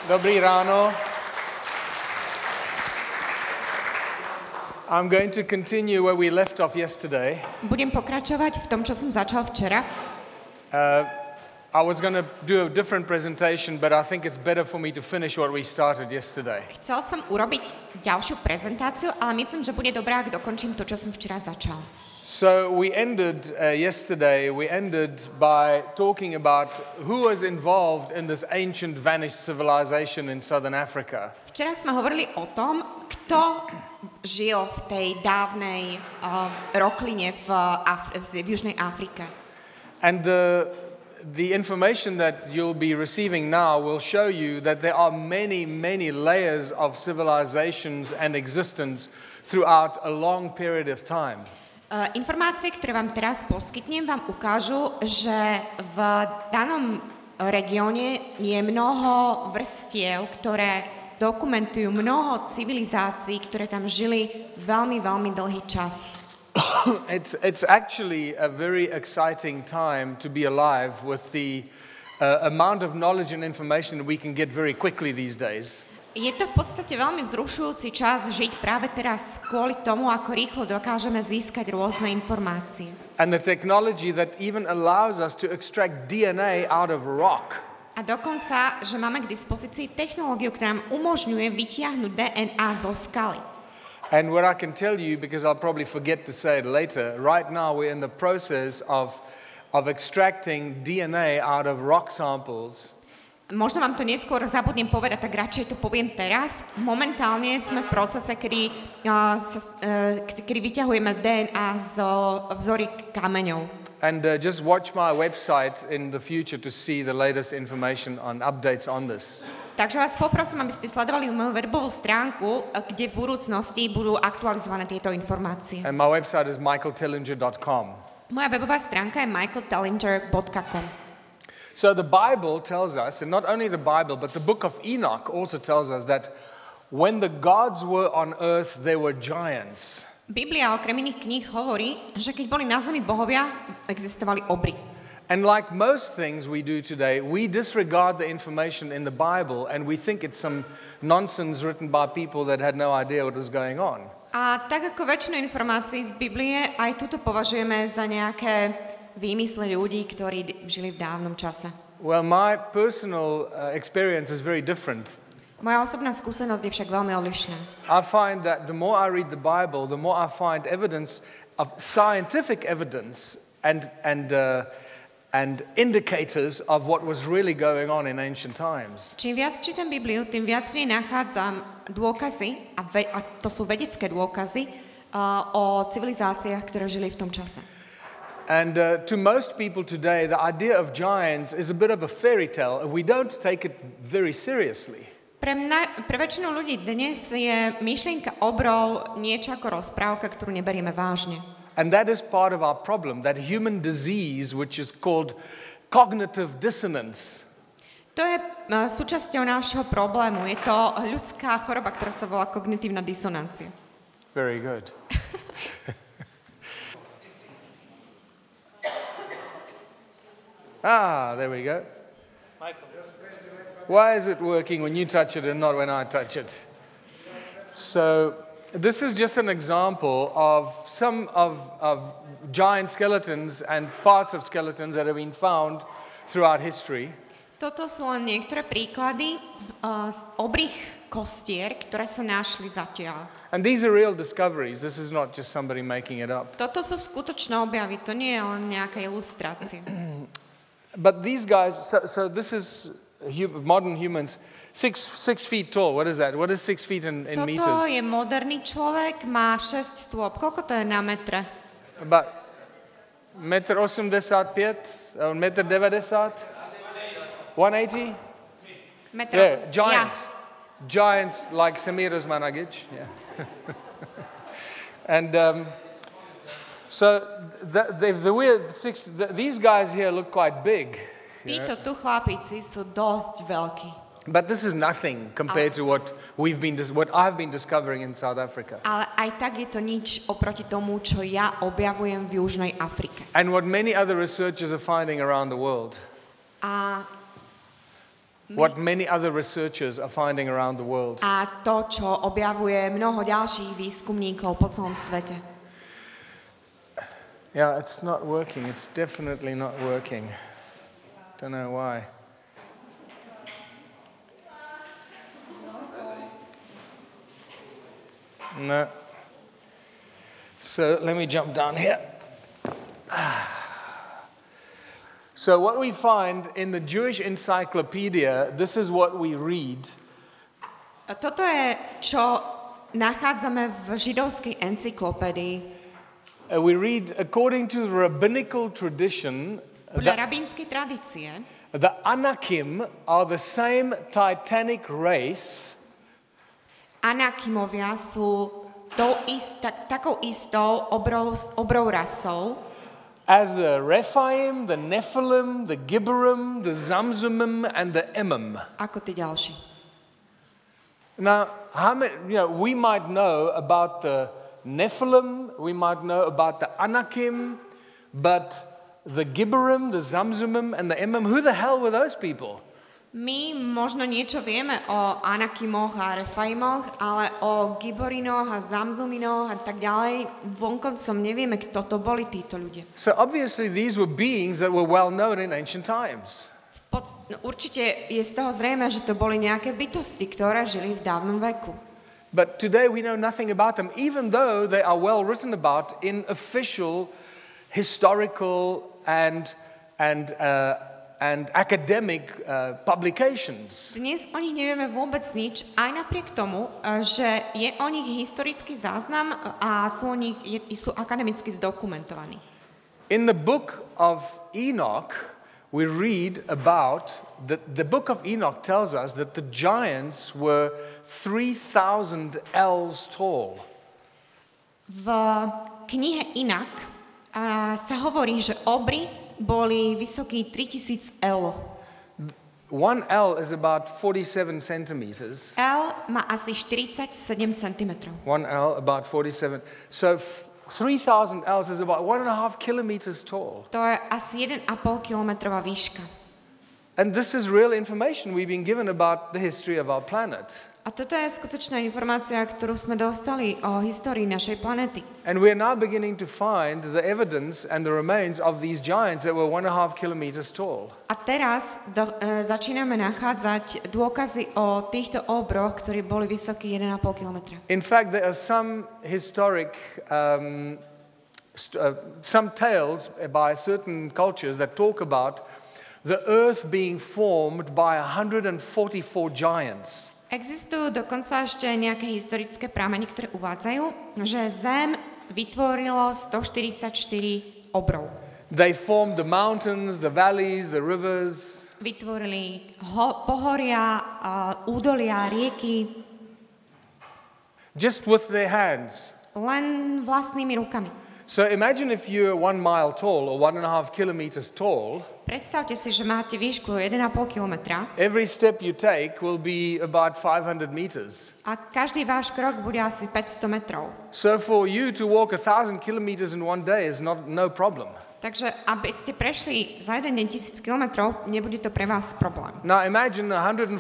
Dobrý ráno. I'm going to continue where we left off yesterday. Budem pokračovať v tom, čo som začal včera. I was going to do a different presentation, but I think it's better for me to finish what we started yesterday. Chcel som urobiť ďalšiu prezentáciu, ale myslím, že bude dobré, ak dokončím to, čo som včera začal. So we ended yesterday, by talking about who was involved in this ancient vanished civilization in southern Africa. Včera sme hovorili o tom, kto žil v tej dávnej rokline v Južnej Afrike. And the information that you'll be receiving now will show you that there are many, many layers of civilizations and existence throughout a long period of time. Informácie, ktoré vám teraz poskytnem, vám ukážu, že v danom regióne je mnoho vrstiev, ktoré dokumentujú mnoho civilizácií, ktoré tam žili veľmi, veľmi dlhý čas. It's actually a very exciting time to be alive with the amount of knowledge and information that we can get very quickly these days. Je to v podstate veľmi vzrušujúci čas žiť práve teraz kvôli tomu, ako rýchlo dokážeme získať rôzne informácie. And the technology that even allows us to extract DNA out of rock. A dokonca, že máme k dispozícii technológiu, ktorá nám umožňuje vytiahnuť DNA zo skaly. And what I can tell you, because I'll probably forget to say it later, right now we're in the process of extracting DNA out of rock samples. Možno vám to neskôr zabudnem povedať, tak radšej to poviem teraz. Momentálne sme v procese, kedy vyťahujeme DNA zo vzoriek kameňov. And just watch my website in the future to see the latest information on updates on this. Takže vás poprosím, aby ste sledovali moju webovú stránku, kde v budúcnosti budú aktualizované tieto informácie. And my website is michaeltellinger.com. Moja webová stránka je michaeltellinger.com. So the Bible tells us, and not only the Bible, but the book of Enoch also tells us that when the gods were on earth, they were giants. Biblia okrem iných kníh hovorí, že keď boli na zemi bohovia, existovali obry. And like most things we do today, we disregard the information in the Bible and we think it's some nonsense written by people that had no idea what was going on. A tak ako väčšinu informácií z Biblie, aj tuto považujeme za nejaké výmysly ľudí, ktorí žili v dávnom čase. Well, my personal experience is very different. Moja osobná skúsenosť je však veľmi odlišná. I find that the more I read the Bible, the more I find evidence of scientific evidence and indicators of what was really going on in ancient times. Čím viac čítam Bibliu, tým viac v nej nachádzam dôkazy, a to sú vedecké dôkazy, o civilizáciách, ktoré žili v tom čase. And to most people today, the idea of giants is a bit of a fairy tale. We don't take it very seriously. Pre väčšinu ľudí dnes je myšlienka obrov niečo ako rozprávka, ktorú neberieme vážne. And that is part of our problem, that human disease, which is called cognitive dissonance. To je súčasťou nášho problému. Je to ľudská choroba, ktorá sa volá kognitívna disonancia. Very good. There we go. Michael. Why is it working when you touch it and not when I touch it? So this is just an example of some of giant skeletons and parts of skeletons that have been found throughout history. Toto sú len niektoré príklady obrých kostier, ktoré sa našli zatiaľ. And these are real discoveries. This is not just somebody making it up. Toto sú skutočné objavy, to nie je len nejaká ilustrácia. But these guys, so this is modern humans, 6 feet tall. What is that? What is 6 feet in meters? Toto je moderný človek, má 6 stôp. Koľko to je na metre? About 1,85 m, 1,90 m, 180? Yeah, giants. Ja. Giants like Samir Osmanagic. Yeah. And so these guys here look quite big. Títo tu chlapíci sú dosť veľkí. But this is nothing compared to what I've been discovering in South Africa. Ale aj tak je to nič oproti tomu, čo ja objavujem v Južnej Afrike. And what many other researchers are finding around the world. A what many other researchers are finding around the world. A to, čo objavuje mnoho ďalších výskumníkov po celom svete. Yeah, it's not working. It's definitely not working. Don't know why. No. So let me jump down here. So what we find in the Jewish Encyclopedia, this is what we read. Toto je, čo nachádzame v židovskej encyklopédii. We read, according to the rabbinical tradition, Podľa rabínskej tradície, the Anakim are the same titanic race Anakimovia sú takou istou obrou rasou, as the Rephaim, the Nephilim, the Gibborim, the Zamzumim, and the Emim. ako tí ďalší. Now, we might know about the Nephilim, we might know about the Anakim, but the Gibborim, the Zamzumim, and the Emim, who the hell were those people? My možno niečo vieme o Anakimoch a Refaimoch, ale o Giborinoch a Zamzuminoch a tak ďalej vonkoncom nevieme, kto to boli títo ľudia. So obviously these were beings that were well known in ancient times. Určite je z toho zrejme, že to boli nejaké bytosti, ktoré žili v dávnom veku. But today we know nothing about them, even though they are well written about in official, historical, and academic publications. Dnes o nich nevieme vôbec nič, aj napriek tomu, že je o nich historický záznam a sú akademicky zdokumentovaní. In the book of Enoch, we read about, the book of Enoch tells us that the giants were 3,000 ells tall. V knihe Inak sa hovorí, že obry boli vysokí 3000 L. 1 L is about 47 centimeters. L má asi 47 cm. 1 L about 47. So 3,000 Ls is about 1.5 kilometers tall. To je asi 1,5 kilometrová výška. And this is real information we've been given about the history of our planet. A toto je skutočná informácia, ktorú sme dostali o histórii našej planety. And we are now beginning to find the evidence and the remains of these giants that were 1.5 kilometers tall. A teraz začíname nachádzať dôkazy o týchto obroch, ktorí boli vysokí 1,5 kilometra. In fact, there are some historic, some tales by certain cultures that talk about the earth being formed by 144 giants. Existujú dokonca ešte nejaké historické prameny, ktoré uvádzajú, že Zem vytvorilo 144 obrov. They formed the mountains, the valleys, the rivers. Vytvorili pohoria, údolia, rieky. Just with their hands. Len vlastnými rukami. So imagine if you're 1 mile tall or 1.5 kilometers tall. Predstavte si, že máte výšku 1,5 kilometra. Every step you take will be about 500 meters. A každý váš krok bude asi 500 metrov. So for you to walk 1,000 kilometers in one day is no problem. Takže aby ste prešli za jeden deň 1000 kilometrov, nebude to pre vás problém. Now imagine 144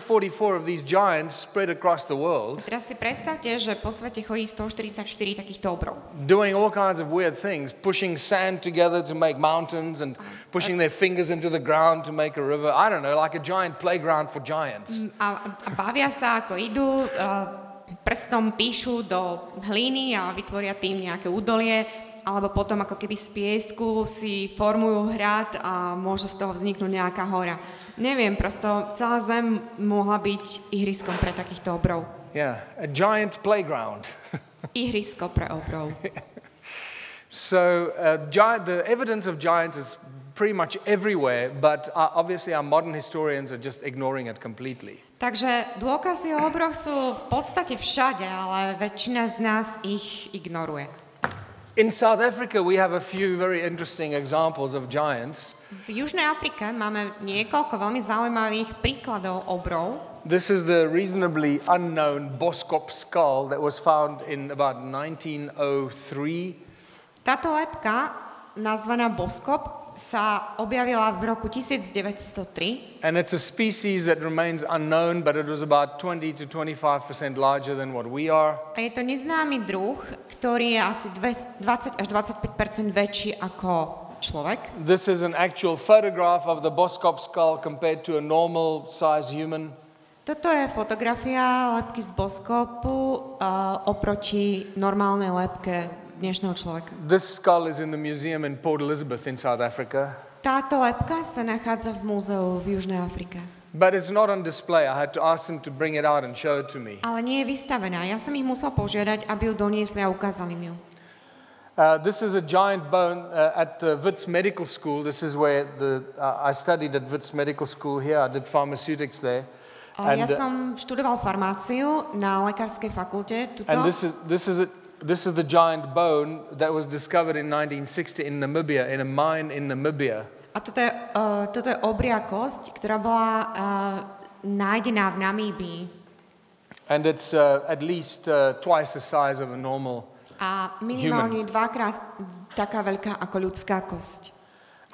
of these giants spread across the world. Teraz si predstavte, že po svete chodí 144 takýchto obrov. Doing all kinds of weird things, pushing sand together to make mountains and pushing their fingers into the ground to make a river. I don't know, like a giant playground for giants. A bavia sa, ako idú, prstom píšu do hlíny a vytvoria tým nejaké údolie, alebo potom ako keby z piesku si formujú hrad a môže z toho vzniknúť nejaká hora. Neviem, prosto celá Zem mohla byť ihriskom pre takýchto obrov. Yeah, a giant playground. Ihrisko pre obrov. So the evidence of giants is pretty much everywhere, but obviously our modern historians are just ignoring it completely. Takže dôkazy o obroch sú v podstate všade, ale väčšina z nás ich ignoruje. In South Africa, we have a few very interesting examples of giants. V Južnej Afrike máme niekoľko veľmi zaujímavých príkladov obrov. This is the reasonably unknown Boskop skull that was found in about 1903. Táto lebka, nazvaná Boskop, sa objavila v roku 1903 and it's a species that remains unknown, but it was about 20 to 25% larger than what we are. a je to neznámy druh, ktorý je asi 20 až 25% väčší ako človek. This is an actual photograph of the boskop skull compared to a normal size human. Toto je fotografia lebky z boskopu oproti normálnej lebke dnešného človeka. This skull is in the museum in Port Elizabeth in South Africa. Táto lebka sa nachádza v múzeu v Južnej Afrike. But it's not on display. I had to ask them to bring it out and show it to me. Ale nie je vystavená. Ja som ich musel požiadať, aby ju doniesli a ukázali mi ju. This is a giant bone at the Wits Medical School. This is where I studied at Wits Medical School here. I did pharmaceutics there. Ja som študoval farmáciu na lekárskej fakulte. Tuto. And this is the giant bone that was discovered in 1960 in Namibia, in a mine in Namibia. A toto je obria kosť, ktorá bola nájdená v Namíbii. And it's at least twice the size of a normal A minimálne dvakrát taká veľká ako ľudská kosť.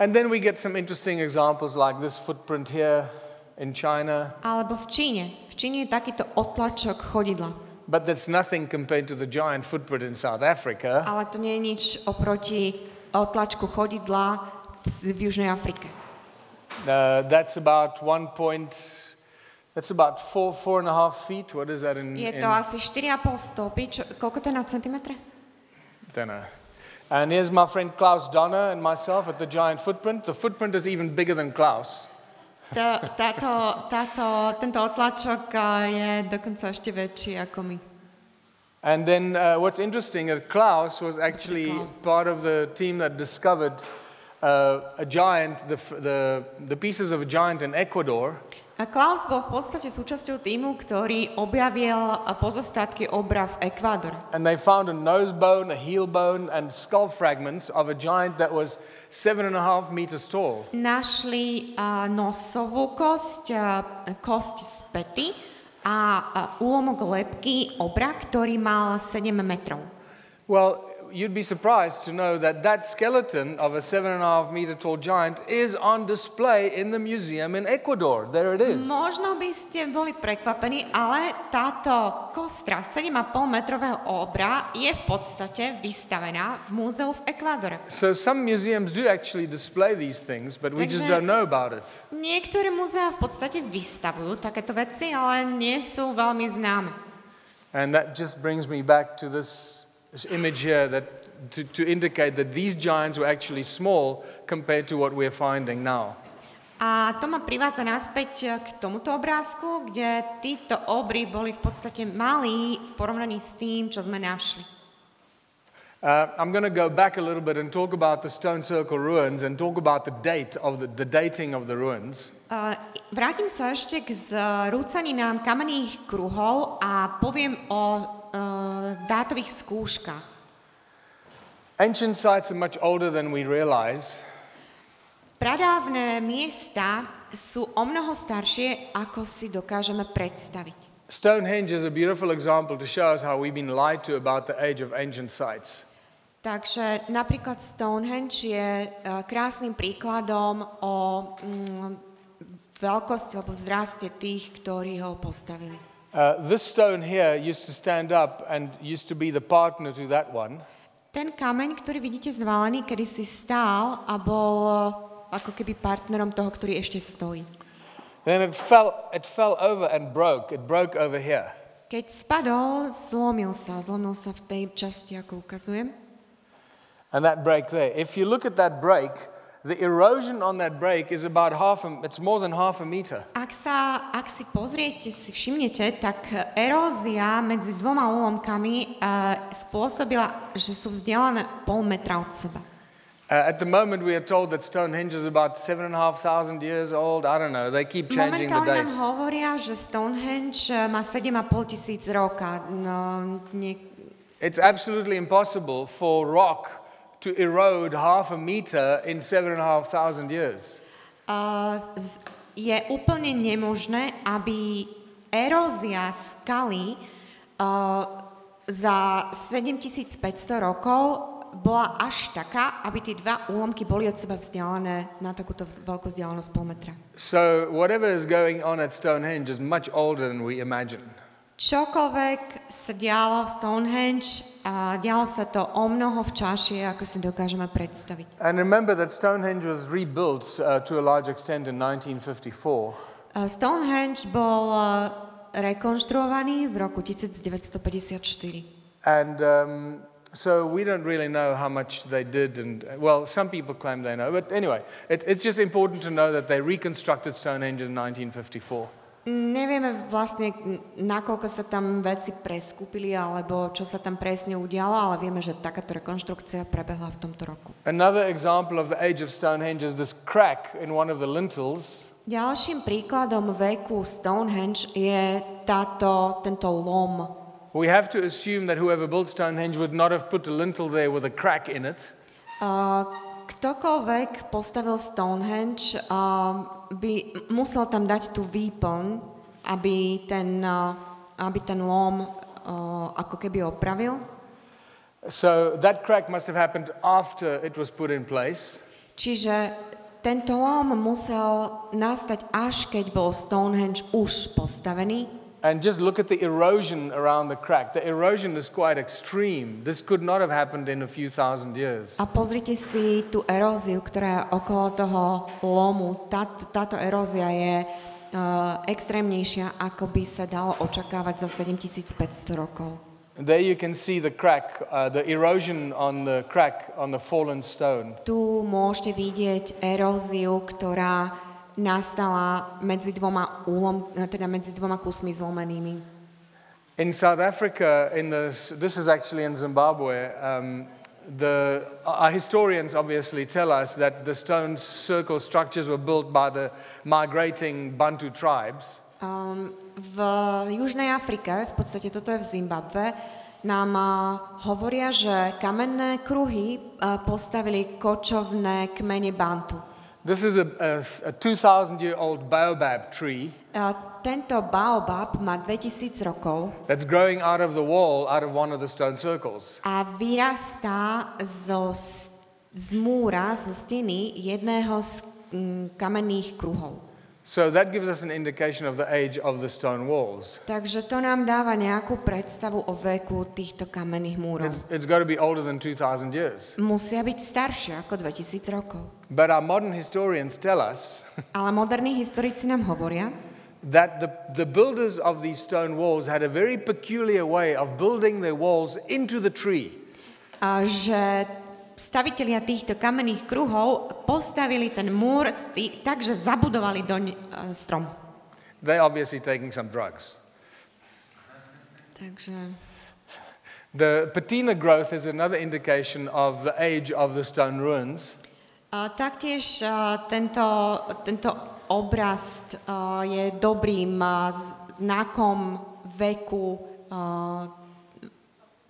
And then we get some interesting examples like this footprint here in China. Alebo v Číne. V Číne je takýto otlačok chodidla. But that's nothing compared to the giant footprint in South Africa. Ale to nie je nič oproti otlačku chodidla v Južnej Afrike. That's about 4.5 feet. What is that in? Je to asi 4,5 stopy. Koľko to je na centimetre? Don't know. And here's my friend Klaus Donner and myself at the giant footprint. The footprint is even bigger than Klaus. Tento otlačok je dokonca ešte väčší ako my. And then what's interesting is Klaus was actually part of the team that discovered a giant, the pieces of a giant in Ecuador. A Klaus bol v podstate súčasťou týmu, ktorý objavil pozostatky obra v Ekvádore. And they found a nose bone, a heel bone, and skull fragments of a giant that was 7.5 meters tall. Našli nosovú kosť, kosť z päty a úlomok lebky obra, ktorý mal 7 metrov. Well, you'd be surprised to know that that skeleton of a 7.5 meter tall giant is on display in the museum in Ecuador. There it is. Možno by ste boli prekvapení, ale táto kostra 7,5 metrového obra je v podstate vystavená v múzeu v Ekvádore. So some museums do actually display these things, but we just don't know about it. Niektoré múzea v podstate vystavujú takéto veci, ale nie sú veľmi známe. And that just brings me back to this image here that to indicate that these giants were actually small compared to what we're finding now. A to ma privádza naspäť k tomuto obrázku, kde títo obry boli v podstate malí v porovnaní s tým, čo sme našli. I'm going to go back a little bit and talk about the Stone Circle ruins and talk about the dating of the ruins. Vrátim sa ešte k zrúcaninám kamenných kruhov a poviem o dátových skúškach. Ancient sites are much older than we realize. Pradávne miesta sú omnoho staršie, ako si dokážeme predstaviť. Stonehenge is a beautiful example to show us how we've been lied to about the age of ancient sites. Takže napríklad Stonehenge je krásnym príkladom o veľkosti alebo vzraste tých, ktorí ho postavili. This stone here used to stand up and used to be the partner to that one. Ten kameň, ktorý vidíte zvalený, kedysi stál a bol ako keby partnerom toho, ktorý ešte stojí. Then it fell over and broke. It broke over here. Keď spadol, zlomil sa v tej časti, ako ukazujem. And that break there. If you look at that break, the erosion on that break is about it's more than half a meter. Ak si pozriete, si všimnete, tak erózia medzi dvoma úlomkami spôsobila, že sú vzdialené pol metra od seba. At the moment we are told that Stonehenge is about 7,500 years old. I don't know. They keep changing the Momentálne nám dates. hovoria, že Stonehenge má 7,5 tisíc roka. It's absolutely impossible for rock to erode half a meter in 7,500 years. Je úplne nemožné, aby erózia skaly za 7500 rokov bola až taká, aby tie dva úlomky boli od seba vzdialené na takúto veľkú vzdialenosť pol metra. So whatever is going on at Stonehenge is much older than we imagine. Čokoľvek sa dialo v Stonehenge, dialo sa to o mnoho včasšie, ako si dokážeme predstaviť. And remember that Stonehenge was rebuilt to a large extent in 1954. Stonehenge bol rekonštruovaný v roku 1954. And so we don't really know how much they did, and well, some people claim they know, but anyway, it's just important to know that they reconstructed Stonehenge in 1954. Nevieme vlastne, nakoľko sa tam veci preskúpili, alebo čo sa tam presne udialo, ale vieme, že takáto rekonštrukcia prebehla v tomto roku. Another example of the age of Stonehenge is this crack in one of the lintels. Ďalším príkladom veku Stonehenge je tento lom. We have to assume that whoever built Stonehenge would not have put a lintel there with a crack in it. Ktokoľvek postavil Stonehenge, by musel tam dať tú výplň, aby ten lom ako keby opravil. So that crack must have happened after it was put in place. Čiže tento lom musel nastať až keď bol Stonehenge už postavený. And just look at the erosion around the crack. The erosion is quite extreme. This could not have happened in a few thousand years. A pozrite si tú eróziu, ktorá je okolo toho lomu. Táto erózia je extrémnejšia, ako by sa dalo očakávať za 7500 rokov. There you can see the crack, the erosion on the crack on the fallen stone. Tu môžete vidieť eróziu, ktorá nastala medzi dvoma kusmi zlomenými. In South Africa, this is actually in Zimbabwe, our historians obviously tell us that the stone circle structures were built by the migrating Bantu tribes. V Južnej Afrike, v podstate toto je v Zimbabwe, nám hovoria, že kamenné kruhy postavili kočovné kmene Bantu. This is a 2,000-year-old baobab tree. Tento baobab má 2000 rokov. That's growing out of the wall, out of one of the stone circles. A vyrastá z múra, zo steny jedného z kamenných kruhov. So that gives us an indication of the age of the stone walls. Takže to nám dáva nejakú predstavu o veku týchto kamenných múrov. It's got to be older than 2,000 years. Musia byť staršie ako 2000 rokov. But our modern historians tell us Ale moderní historici nám hovoria, that the builders of these stone walls had a very peculiar way of building their walls into the tree. Že stavitelia týchto kamenných kruhov postavili ten múr tak, že zabudovali doň strom. They're obviously taking some drugs. Takže The patina growth is another indication of the age of the stone ruins. taktiež tento obrast je dobrým znakom veku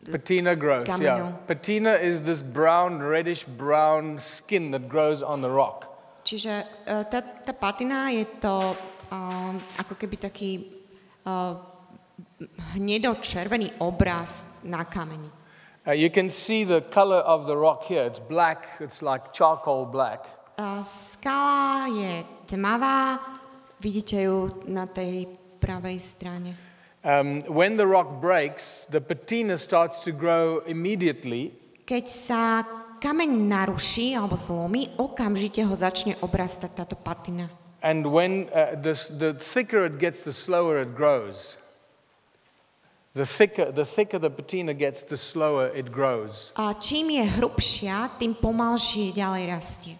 Patina growth, kameňov. yeah. Patina is this brown, reddish brown skin that grows on the rock. Čiže tá patina je to ako keby taký hnedo-červený obraz na kameni. You can see the color of the rock here. It's black, it's like charcoal black. Skala je tmavá, vidíte ju na tej pravej strane. When the rock breaks, the patina starts to grow immediately. Keď sa kameň naruší alebo zlomí, okamžite ho začne obrastať táto patina. And when the thicker it gets, the slower it grows. The thicker the patina gets, the slower it grows. A čím je hrubšia, tým pomalšie ďalej rastie.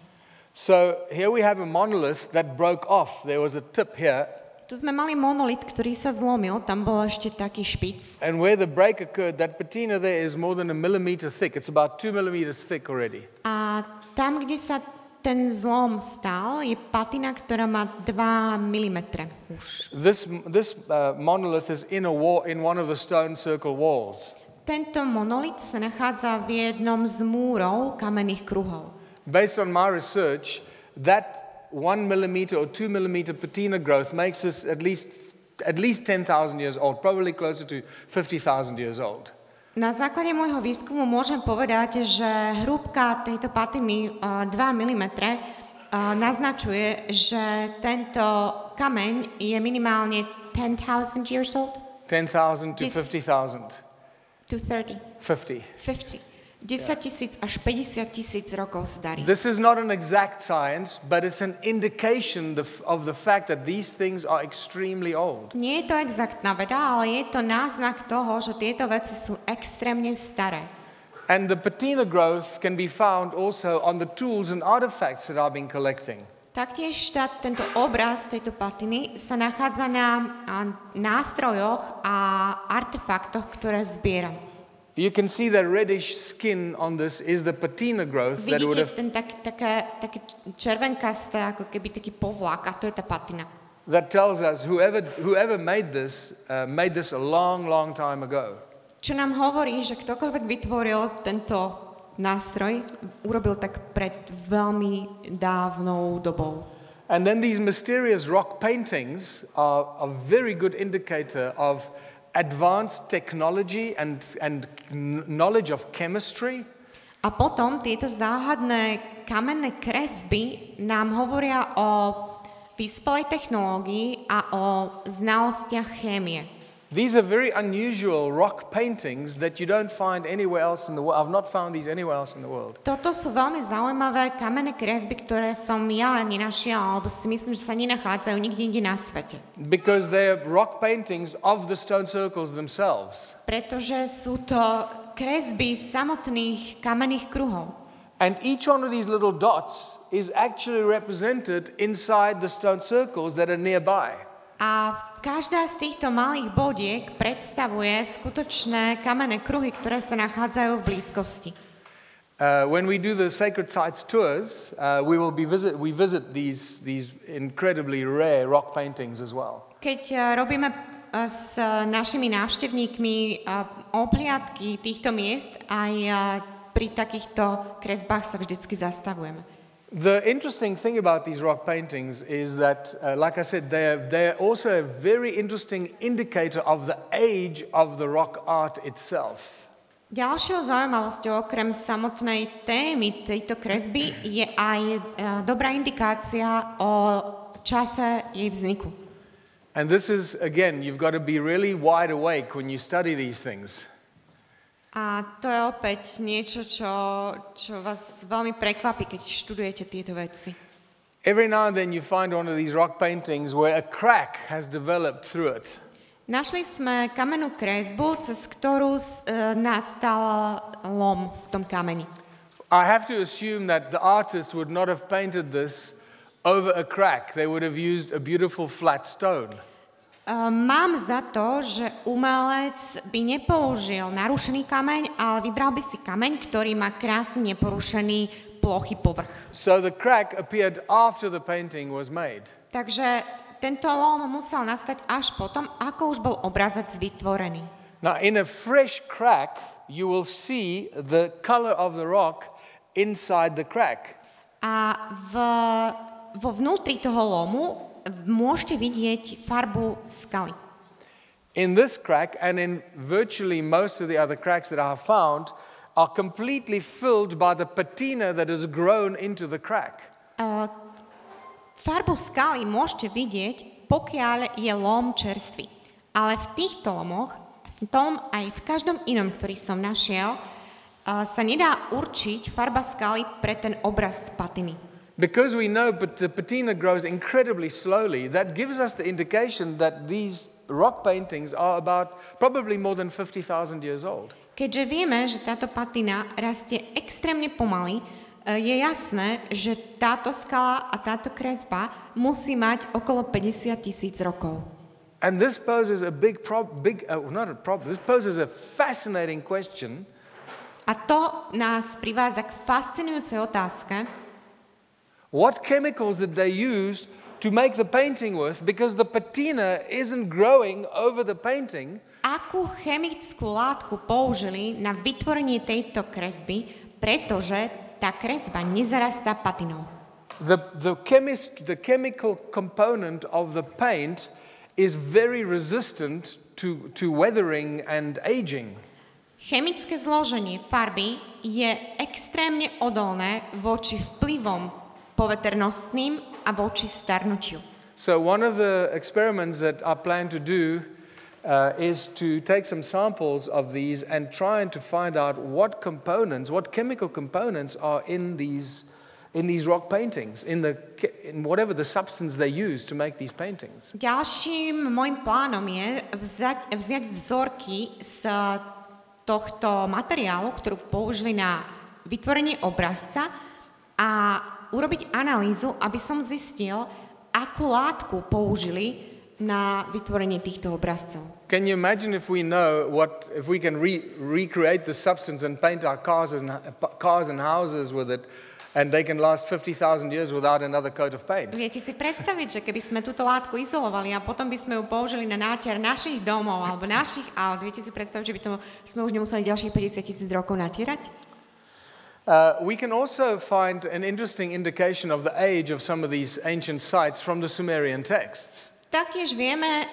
So here we have a monolith that broke off. There was a tip here. Tu sme mali monolit, ktorý sa zlomil, tam bol ešte taký špic. And where the break occurred, that patina there is more than 1 millimeter thick. It's about 2 millimeters thick already. A tam, kde sa ten zlom stal, je patina, ktorá má 2 mm už. This monolith is in one of the stone circle walls. Tento monolit sa nachádza v jednom z múrov kamenných kruhov. Based on my research, that 1 millimeter or 2 millimeter patina growth makes us at least 10,000 years old, probably closer to 50,000 years old. Na základe môjho výskumu môžem povedať, že hrúbka tejto patiny 2 mm naznačuje, že tento kameň je minimálne 10,000 years old. 10,000 to 50,000. To 30. 50. 10,000 až 50,000 rokov starý. This is not an exact science, but it's an indication of the fact that these things are extremely old. Nie je to exaktná veda, ale je to náznak toho, že tieto veci sú extrémne staré. And the patina growth can be found also on the tools and artifacts that I've been collecting. Taktiež tento obraz tejto patiny sa nachádza na nástrojoch a artefaktoch, ktoré zbieram. You can see that reddish skin on this is the patina growth that would Vidíte have, také červenkasté, ako keby taký povlak, a to je tá patina. that tells us whoever made this a long time ago. Čo nám hovorí, že ktokoľvek vytvoril tento nástroj, urobil tak pred veľmi dávnou dobou. And then these mysterious rock paintings are a very good indicator of advanced technology and knowledge of chemistry. A potom tieto záhadné kamenné kresby nám hovoria o vyspelej technológii a o znalostiach chémie. These are very unusual rock paintings that you don't find anywhere else in the world. I've not found these anywhere else in the world. Toto sú veľmi zaujímavé kamenné kresby, ktoré som ja nenašiel, alebo si myslím, že sa nenachádzajú nikde inde na svete. Because they're rock paintings of the stone circles themselves. Pretože sú to kresby samotných kamenných kruhov. And each one of these little dots is actually represented inside the stone circles that are nearby. A každá z týchto malých bodiek predstavuje skutočné kamenné kruhy, ktoré sa nachádzajú v blízkosti. When we do the sacred sites tours, we visit these incredibly rare rock paintings as well. Keď robíme s našimi návštevníkmi obhliadky týchto miest, aj pri takýchto kresbách sa vždycky zastavujeme. The interesting thing about these rock paintings is that, like I said, they're also a very interesting indicator of the age of the rock art itself. Ďalšou zaujímavosťou okrem samotnej témy tejto kresby je aj dobrá indikácia o čase jej vzniku. And this is, again, you've got to be really wide awake when you study these things. A to je opäť niečo, čo vás veľmi prekvapí, keď študujete tieto veci. Every now and then you find one of these rock paintings where a crack has developed through it. Našli sme kamennú kresbu, cez ktorú nastal lom v tom kameni. I have to assume that the artist would not have painted this over a crack. They would have used a beautiful flat stone. Mám za to, že umelec by nepoužil narušený kameň, ale vybral by si kameň, ktorý má krásne neporušený plochý povrch. So the crack appeared after the painting was made. Takže tento lom musel nastať až potom, ako už bol obrazec vytvorený. Now in a fresh crack you will see the color of the rock inside the crack. A vo vnútri toho lomu môžete vidieť farbu skaly. In this crack and in virtually most of the other cracks that I have found are completely filled by the patina that has grown into the crack. Farbu skaly môžete vidieť, pokiaľ je lom čerstvý. Ale v týchto lomoch, v tom aj v každom inom, ktorý som našiel, sa nedá určiť farba skaly pre ten obraz patiny. Because we know but the patina grows incredibly slowly, that gives us the indication that these rock paintings are about probably more than 50,000 years old. Keďže vieme, že táto patina rastie extrémne pomaly, je jasné, že táto skala a táto kresba musí mať okolo 50,000 rokov. And this poses a this poses a fascinating question. A to nás privádza k fascinujúcej otázke. What chemicals did they use to make the painting with? Because the patina isn't growing over the painting. Akú chemickú látku použili na vytvorenie tejto kresby, pretože tá kresba nezarastá patinou. The chemical component of the paint is very resistant to weathering and aging. Chemické zloženie farby je extrémne odolné voči vplyvom poveternostným a voči starnutiu. So one of the experiments that I plan to do is to take some samples of these and try and to find out what chemical components are in these rock paintings, in whatever the substance they use to make these paintings. Ďalším môjim plánom je vziať vzorky z tohto materiálu, ktorú použili na vytvorenie obrazca a urobiť analýzu, aby som zistil, akú látku použili na vytvorenie týchto obrazcov. Can you imagine if we can recreate the substance and paint our cars and houses with it, and they can last 50,000 years without another coat of paint? Viete si predstaviť, že keby sme túto látku izolovali a potom by sme ju použili na nátier našich domov alebo našich aut, viete si predstaviť, že by sme už nemuseli ďalších 50,000 rokov natierať? We can also find an interesting indication of the age of some of these ancient sites from the Sumerian texts. Taktiež vieme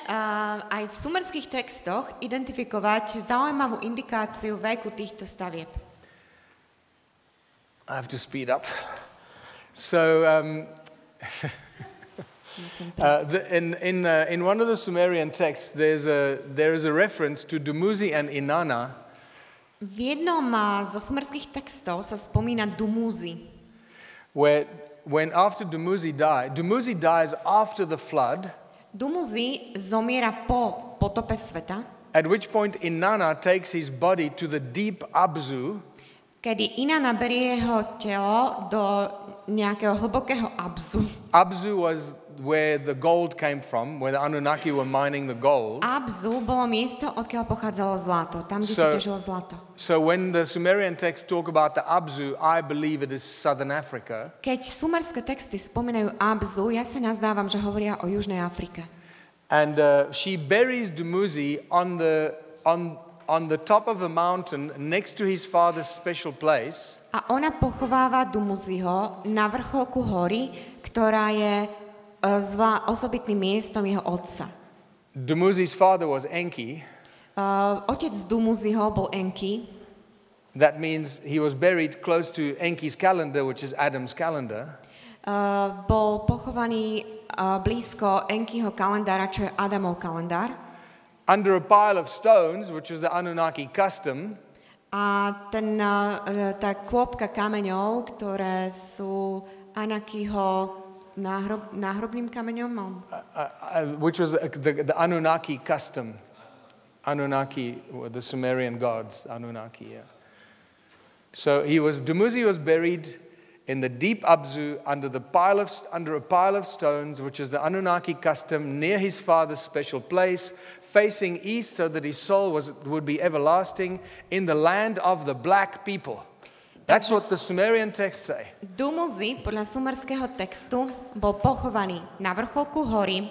aj v sumerských textoch identifikovať zaujímavú indikáciu veku týchto stavieb. I have to speed up. So, in one of the Sumerian texts, there is a reference to Dumuzi and Inanna. V jednom zo sumerských textov sa spomína Dumuzi. When after Dumuzi dies after the flood. Dumuzi zomiera po potope sveta. At which point Inanna takes his body to the deep Abzu. Kedy Inanna berie jeho telo do nejakého hlbokého Abzu. Abzu was where the gold came from, where the Anunnaki were mining the gold. Abzu bolo miesto, odkiaľ pochádzalo zlato, tam, kde sa ťažilo zlato. So when the Sumerian texts talk about the Abzu, I believe it is southern Africa. Keď sumerské texty spomínajú Abzu, ja sa nazdávam, že hovoria o Južnej Afrike. And she buries Dumuzi on the top of a mountain next to his father's special place. A ona pochováva Dumuziho na vrcholku hory, ktorá je osobitným miestom jeho otca. Dumuzi's father was Enki. Otec Dumuziho bol Enki. That means he was buried close to Enki's calendar, which is Adam's calendar. Bol pochovaný blízko Enkiho kalendára, čo je Adamov kalendár. Under a pile of stones, which was the Anunnaki custom. A tá kôpka kameňov, ktoré sú Anakiho náhrobným kameňom, which was the Anunnaki custom. Anunnaki were the Sumerian gods, Anunnaki, yeah. So Dumuzi was buried in the deep Abzu under a pile of stones, which is the Anunnaki custom, near his father's special place, facing east so that his soul would be everlasting in the land of the black people. That's what the Sumerian texts say. Dumuzi podľa sumerského textu bol pochovaný na vrcholku hory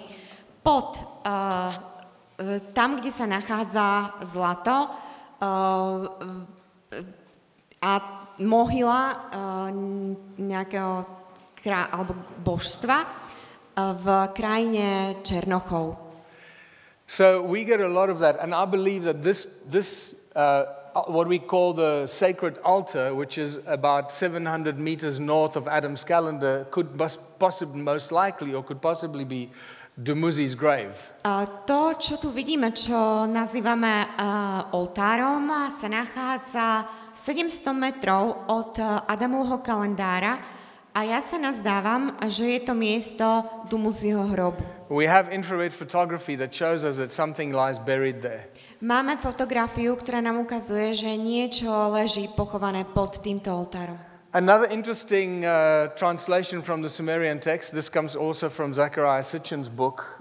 tam, kde sa nachádza zlato a mohyla nejakého alebo božstva v krajine Černochov. So we get a lot of that, and I believe that this what we call the sacred altar, which is about 700 meters north of Adam's calendar, could most likely be Dumuzi's grave. To, čo tu vidíme, čo nazývame oltárom, sa nachádza 700 metrov od Adamovho kalendára a ja sa nazdávam, že je to miesto Dumuziho hrobu. We have infrared photography that shows us that something lies buried there. Máme fotografiu, ktorá nám ukazuje, že niečo leží pochované pod týmto oltárom. Another interesting translation from the Sumerian text, this comes also from Zechariah Sitchin's book.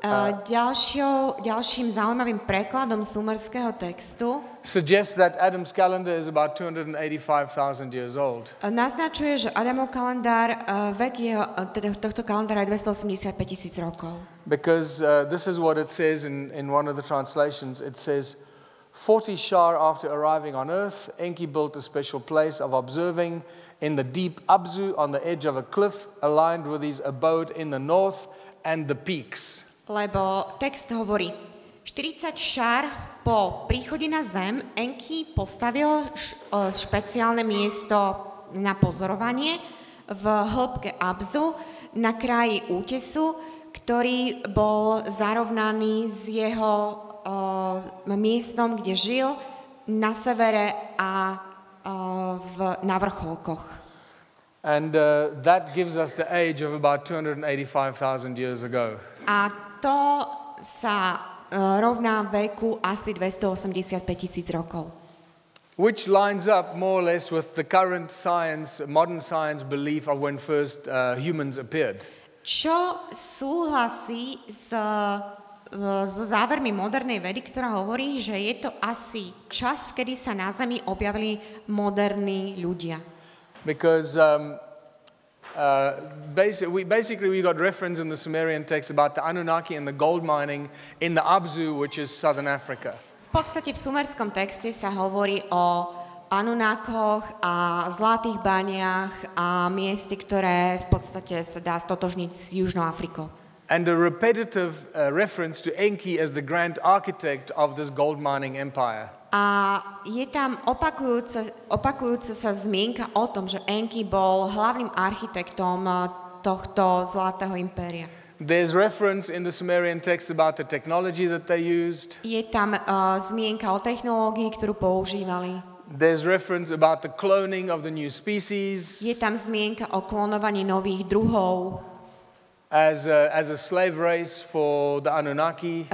Ďalším zaujímavým prekladom sumerského textu suggests that Adam's calendar is about 285,000 years old. Naznačuje, že Adamov kalendár, vek tohto kalendára je 285,000 rokov. Because this is what it says in one of the translations. It says, 40 shar after arriving on earth, Enki built a special place of observing in the deep Abzu on the edge of a cliff aligned with his abode in the north and the peaks. Lebo text hovorí, 40 šár po príchode na Zem Enki postavil špeciálne miesto na pozorovanie v hĺbke Abzu na kraji útesu, ktorý bol zarovnaný s jeho miestom, kde žil na severe a na vrcholkoch. And that gives us the age of about 285,000 years ago. A to sa rovná veku asi 285,000 rokov. Which lines up more or less with the current science, modern science belief of when first humans appeared. Čo súhlasí so závermi modernej vedy, ktorá hovorí, že je to asi čas, kedy sa na Zemi objavili moderní ľudia. Because basically we got reference in the Sumerian text about the Anunnaki and the gold mining in the Abzu, which is southern Africa. V podstate v sumerskom texte sa hovorí o Anunnakoch a zlatých baniach a mieste, ktoré v podstate sa dá stotožniť s Južnou Afrikou. And a repetitive reference to Enki as the grand architect of this gold mining empire. A je tam opakujúca sa zmienka o tom, že Enki bol hlavným architektom tohto zlatého impéria. There's reference in the Sumerian text about the technology that they used. Je tam zmienka o technológii, ktorú používali. There's reference about the cloning of the new species. Je tam zmienka o klonovaní nových druhov. As a slave race for the Anunnaki.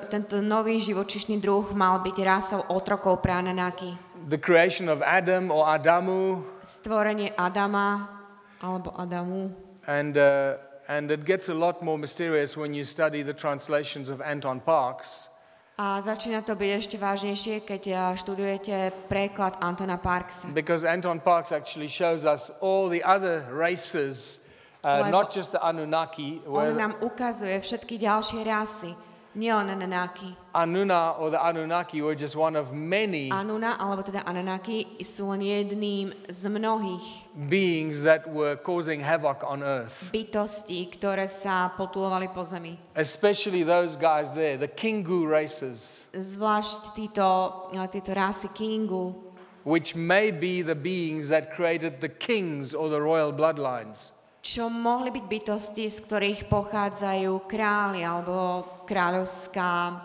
Tento nový živočíšny druh mal byť rasou otrokov pre Anunnaki. The creation of Adam or Adamu. Stvorenie Adama alebo Adamu. And it gets a lot more mysterious when you study the translations of Anton Parks. A začína to byť ešte vážnejšie, keď študujete preklad Antona Parksa. Because Anton Parks actually shows us all the other races. Not just the Anunnaki. On nám ukazuje všetky ďalšie rasy, nielen Anunnaki. Anunna or the Anunnaki were just one of many Anunna, alebo teda Anunnaki, sú len jedným z mnohých beings that were causing havoc on earth. bytostí, ktoré sa potulovali po zemi. Especially those guys there, the Kingu races. Zvlášť títo rasy Kingu, which may be the beings that created the kings or the royal bloodlines. Čo mohli byť bytosti, z ktorých pochádzajú králi alebo kráľovská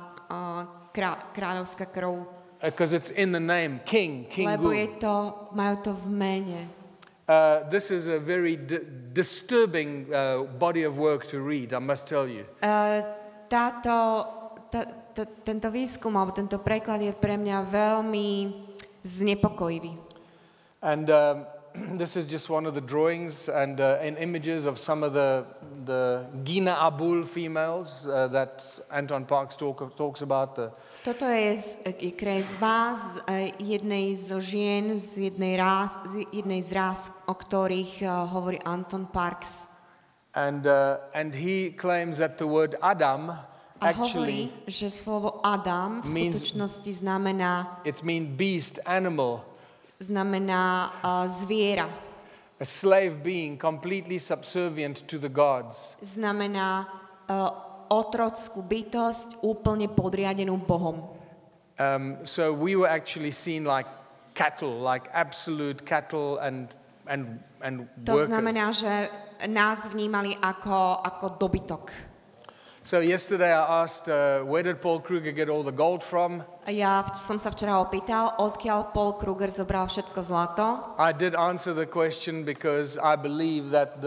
krv. Because it's in the name, King Lebo Gu. majú to v mene. This is a very disturbing body of work to read, I must tell you. Tento výskum alebo tento preklad je pre mňa veľmi znepokojivý. And this is just one of the drawings and images of some of the Gina Abul females that Anton Parks talks about. Toto je kresba z jednej zo žien, z jednej z rás, o ktorých hovorí Anton Parks. And he claims that the word Adam actually hovorí, že slovo Adam v skutočnosti znamená beast, animal. Znamená zviera. A slave being completely subservient to the gods. Znamená otrockú bytosť úplne podriadenú Bohom. So we were actually seen like cattle, like absolute cattle and To workers. znamená, že nás vnímali ako dobytok. So yesterday I asked, where did Paul Kruger get all the gold from? Ja som sa včera opýtal, odkiaľ Paul Kruger zobral všetko zlato. I did answer the question because I believe that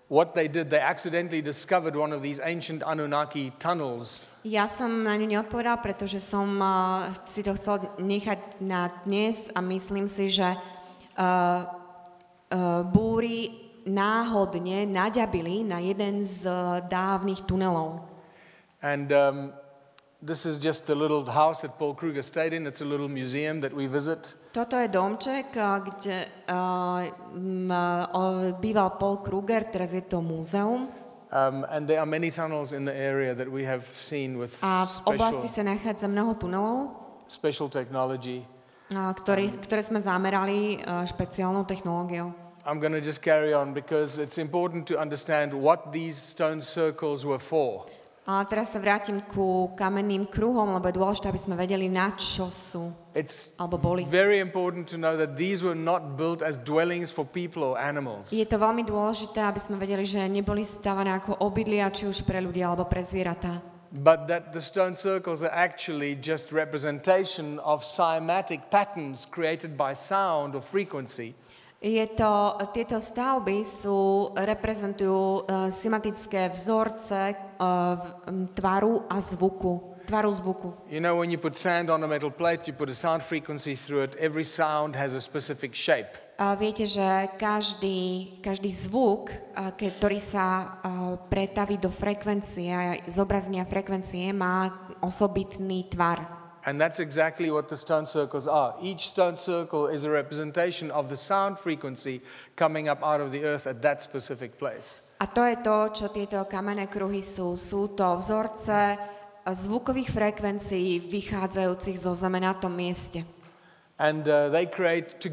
what they did, they accidentally discovered one of these ancient Anunnaki tunnels. Ja som na ňu neodpovedal, pretože som si to chcel nechať na dnes a myslím si, že búry náhodne naďabili na jeden z dávnych tunelov. And this is just the little house that Paul Kruger stayed in. It's a little museum that we visit. Toto je domček, kde býval Paul Kruger, teraz je to múzeum. And there are many tunnels in the area that we have seen with A v oblasti sa nachádza mnoho tunelov, special technology. ktoré sme zamerali špeciálnou technológiou. I'm going to just carry on because it's important to understand what these stone circles were for. Ale teraz sa vrátim ku kamenným kruhom, lebo je dôležité, aby sme vedeli, na čo sú, It's alebo boli. very important to know that these were not built as dwellings for people or animals. Je to veľmi dôležité, aby sme vedeli, že neboli stavané ako obydlia, či už pre ľudí, alebo pre zvieratá. But that the stone circles are actually just representation of cymatic patterns created by sound or frequency. Tieto stavby reprezentujú sematické vzorce tvaru a zvuku. You know, when you put sand on a metal plate, you put a sound frequency through it. Every sound has a specific shape. Viete, že každý zvuk, ktorý sa pretaví do frekvencie, zobrazenia frekvencie, má osobitný tvar. And that's exactly what the stone circles are. Each stone circle is a representation of the sound frequency coming up out of the earth at that specific place. A to je to, čo tieto kamenné kruhy sú. Sú to vzorce zvukových frekvencií vychádzajúcich zo zeme na tom mieste. And they create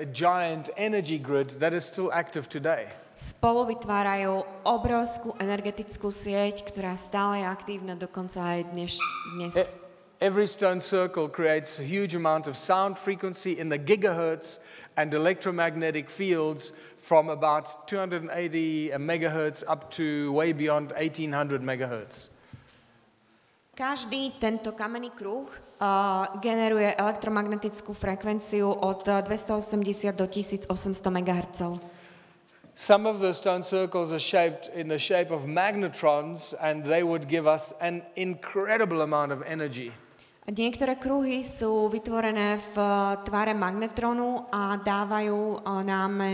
a giant energy grid that is still active today. Spolu vytvárajú obrovskú energetickú sieť, ktorá stále je aktívna dokonca aj dnes. Every stone circle creates a huge amount of sound frequency in the gigahertz and electromagnetic fields from about 280 megahertz up to way beyond 1800 megahertz. Každý tento kamenný kruh generuje elektromagnetickú frekvenciu od 280 do 1800 MHz. Some of the stone circles are shaped in the shape of magnetrons, and they would give us an incredible amount of energy. Niektoré kruhy sú vytvorené v tvare magnetronu a dávajú nám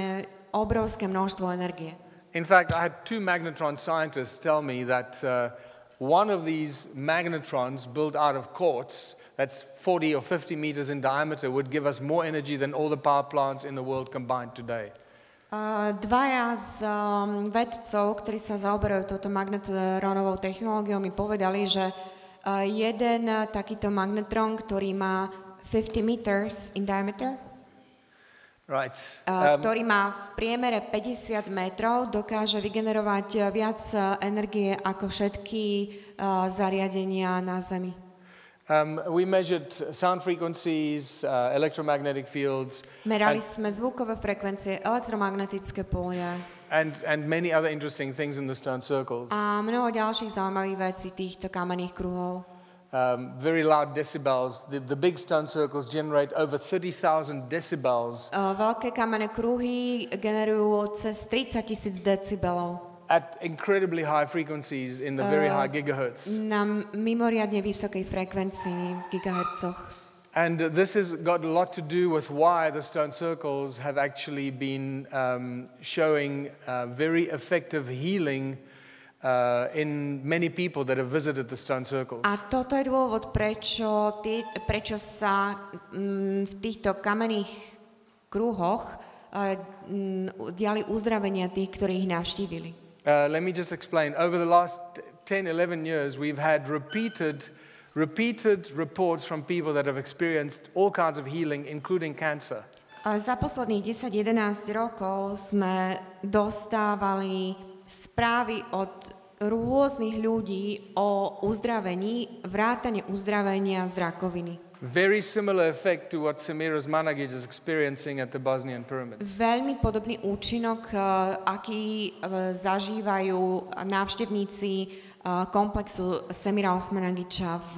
obrovské množstvo energie. In fact, I had two magnetron scientists tell me that one of these magnetrons built out of quartz, that's 40 or 50 meters in diameter, would give us more energy than all the power plants in the world combined today. Dvaja z vedcov, ktorí sa zaoberajú touto magnetronovou technológiou, mi povedali, že jeden takýto magnetron, ktorý má 50 meters in diameter, right. Ktorý má v priemere 50 metrov, dokáže vygenerovať viac energie ako všetky zariadenia na Zemi. We measured sound frequencies, electromagnetic fields. Merali sme zvukové frekvencie, elektromagnetické polia. And many other interesting things in the stone circles. A mnoho ďalších zaujímavých vecí týchto kamenných kruhov. Very loud decibels. The big stone circles generate over 30,000 decibels. Veľké kamenné kruhy generujú cez 30,000 decibelov. At incredibly high frequencies in the very high gigahertz. Na mimoriadne vysokej frekvencii v gigahertzoch. And this has got a lot to do with why the stone circles have actually been showing very effective healing in many people that have visited the stone circles. A toto je dôvod, prečo sa v týchto kamenných kruhoch diali uzdravenia tých, ktorí ich navštívili. Let me just explain. Over the last 10-11 years, we've had repeated reports from people that have experienced all kinds of healing, including cancer. Za posledných 10-11 rokov sme dostávali správy od rôznych ľudí o uzdravení, vrátane uzdravenia z rakoviny. Very similar effect to what Semira's Managij is experiencing at the Bosnian pyramids. Veľmi podobný účinok, aký zažívajú návštevníci komplexu Semira Osmanagića v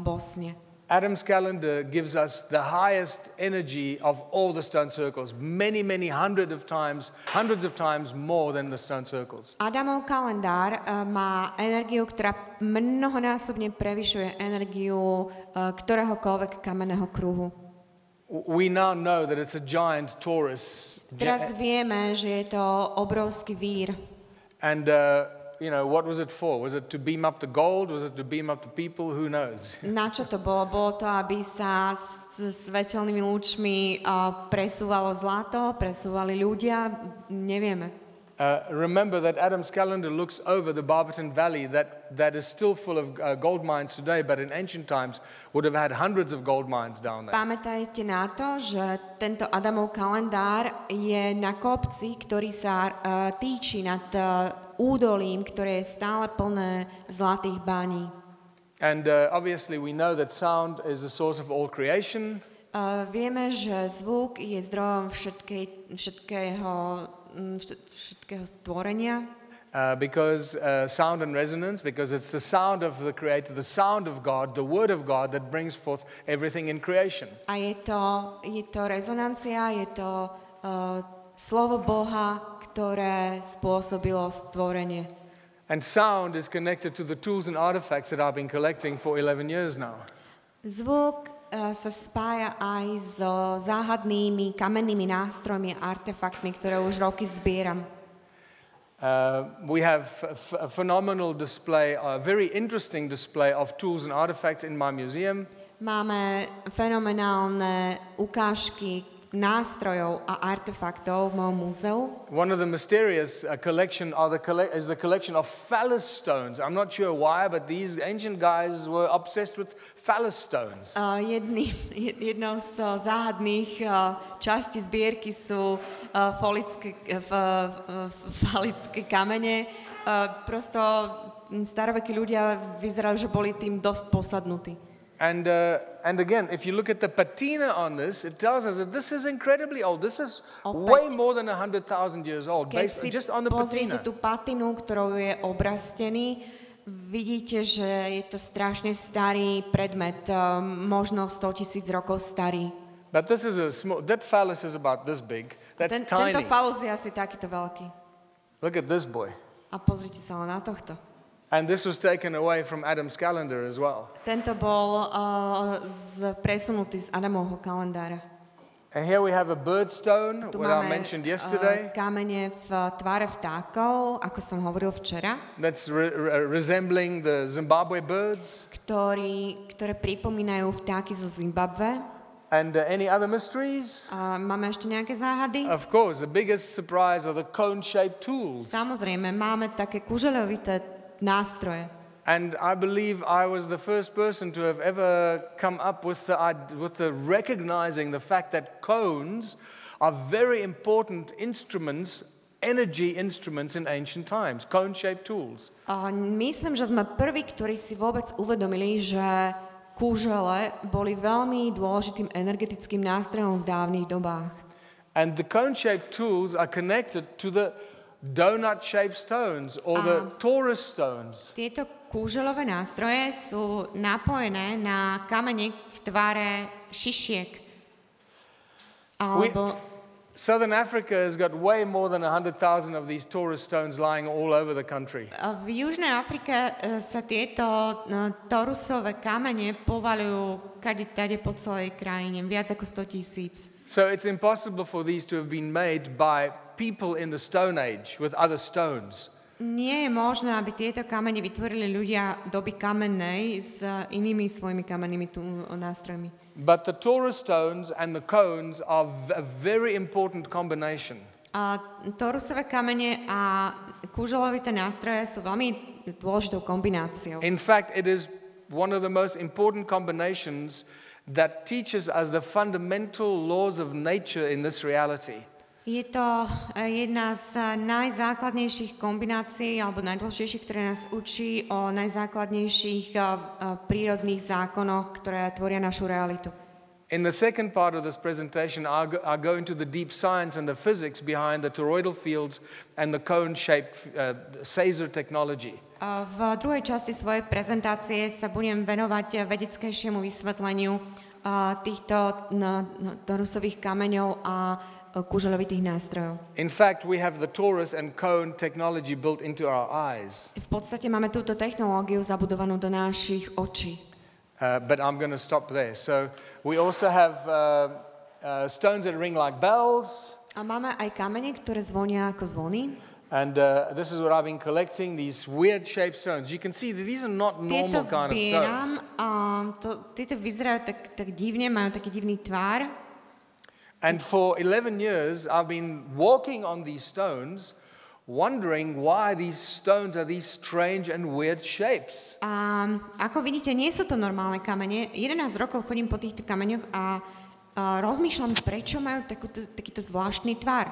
Bosne. Adam's calendar gives us the highest energy of all the stone circles, many hundreds of times more than the stone circles. Adamov kalendár má energiu, ktorá mnohonásobne prevyšuje energiu ktoréhokoľvek kamenného kruhu. We now know that it's a giant torus. Teraz vieme, že je to obrovský vír. And you know, what was it for? Was it to beam up the gold? Was it to beam up the people? Who knows? Na čo to bolo? Bolo to, aby sa s svetelnými lúčmi presúvalo zlato, presúvali ľudia? Nevieme. Remember that Adam's calendar looks over the Barberton Valley that is still full of gold mines today, but in ancient times would have had hundreds of gold mines down there. Pamätajte na to, že tento Adamov kalendár je na kopci, ktorý sa týči nad údolím, ktoré je stále plné zlatých baní. And obviously we know that sound is the source of all creation. Vieme, že zvuk je zdrojom všetkého stvorenia. Because sound and resonance, because it's the sound of the Creator, the sound of God, the Word of God that brings forth everything in creation. A je to rezonancia, je to slovo Boha, ktoré spôsobilo stvorenie. And sound is connected to the tools and artifacts that I've been collecting for 11 years now. Zvuk sa spája aj so záhadnými kamennými nástrojmi a artefaktmi, ktoré už roky zbieram. We have a phenomenal display, a very interesting display of tools and artifacts in my museum. Máme fenomenálne ukážky nástrojov a artefaktov v mojom múzeu. One of the mysterious collection is the collection of phallus stones. I'm not sure why, but these ancient guys were obsessed with phallus stones. Jednou z záhadných častí zbierky sú falické kamene. Prosto starovekí ľudia vyzerali, že boli tým dosť posadnutí. And again, if you look at the patina on this, it tells us that this is incredibly old. This is way more than 100,000 years old, based just on the patina. Keď si pozriete tú patinu, ktorou je obrastený, vidíte, že je to strašne starý predmet, možno 100,000 rokov starý. But this is that phallus is about this big. That's tiny. Tento phallus je asi takýto veľký. Look at this boy. A pozrite sa len na tohto. And this was taken away from Adam's calendar as well. Tento bol presunutý z Adamovho kalendára. And here we have a bird stone, what I mentioned yesterday. Kamene v tvare vtákov, ako som hovoril včera. That's resembling the Zimbabwe birds. Ktoré pripomínajú vtáky zo Zimbabwe. And any other mysteries? Máme ešte nejaké záhady? Of course, the biggest surprise are the cone-shaped tools. Samozrejme, máme také kužeľovité nástroje. And I believe I was the first person to have ever come up with the recognizing the fact that cones are very important instruments, energy instruments in ancient times, cone-shaped tools. Myslím, že sme prví, ktorí si vôbec uvedomili, že kúžele boli veľmi dôležitým energetickým nástrojom v dávnych dobách. And the cone-shaped tools are connected to the donut-shaped stones or the torus stones. Tieto kúželové nástroje sú napojené na kamene v tvare šišiek. Southern Africa has got way more than 100,000 of these torus stones lying all over the country. V Južnej Afrike sa tieto torusové kamene povaľujú kade-tade po celej krajine, viac ako 100,000. So it's impossible for these to have been made by people in the Stone Age with other stones. Nie je možné, aby tieto kamene vytvorili ľudia doby kamennej s inými svojimi kamennými nástrojmi. But the torus stones and the cones are a very important combination. A torusové kamene a kúželovité nástroje sú veľmi dôležitou kombináciou. In fact, it is one of the most important combinations that teaches us the fundamental laws of nature in this reality. Je to jedna z najzákladnejších kombinácií alebo najdôležitejších, ktoré nás učí o najzákladnejších prírodných zákonoch, ktoré tvoria našu realitu. In the second part of this presentation, I'll go into the deep science and the physics behind the toroidal fields and the cone-shaped Caesar technology. V druhej časti svojej prezentácie sa budem venovať vedeckejšiemu vysvetleniu týchto torusových kameňov a kúželovitých nástrojov. In fact, we have the torus and cone technology built into our eyes. V podstate máme túto technológiu zabudovanú do našich očí. But I'm going to stop there. So we also have stones that ring like bells. A máme aj kamene, ktoré zvonia ako zvony. And this is what I've been collecting, these weird shaped stones. You can see that these are not normal kind of stones. Tieto vyzerajú tak divne, majú taký divný tvár. And for 11 years, I've been walking on these stones, wondering why these stones are these strange and weird shapes. A ako vidíte, nie sú to normálne kamene. 11 rokov chodím po týchto kameňoch a rozmýšľam, prečo majú takýto zvláštny tvar.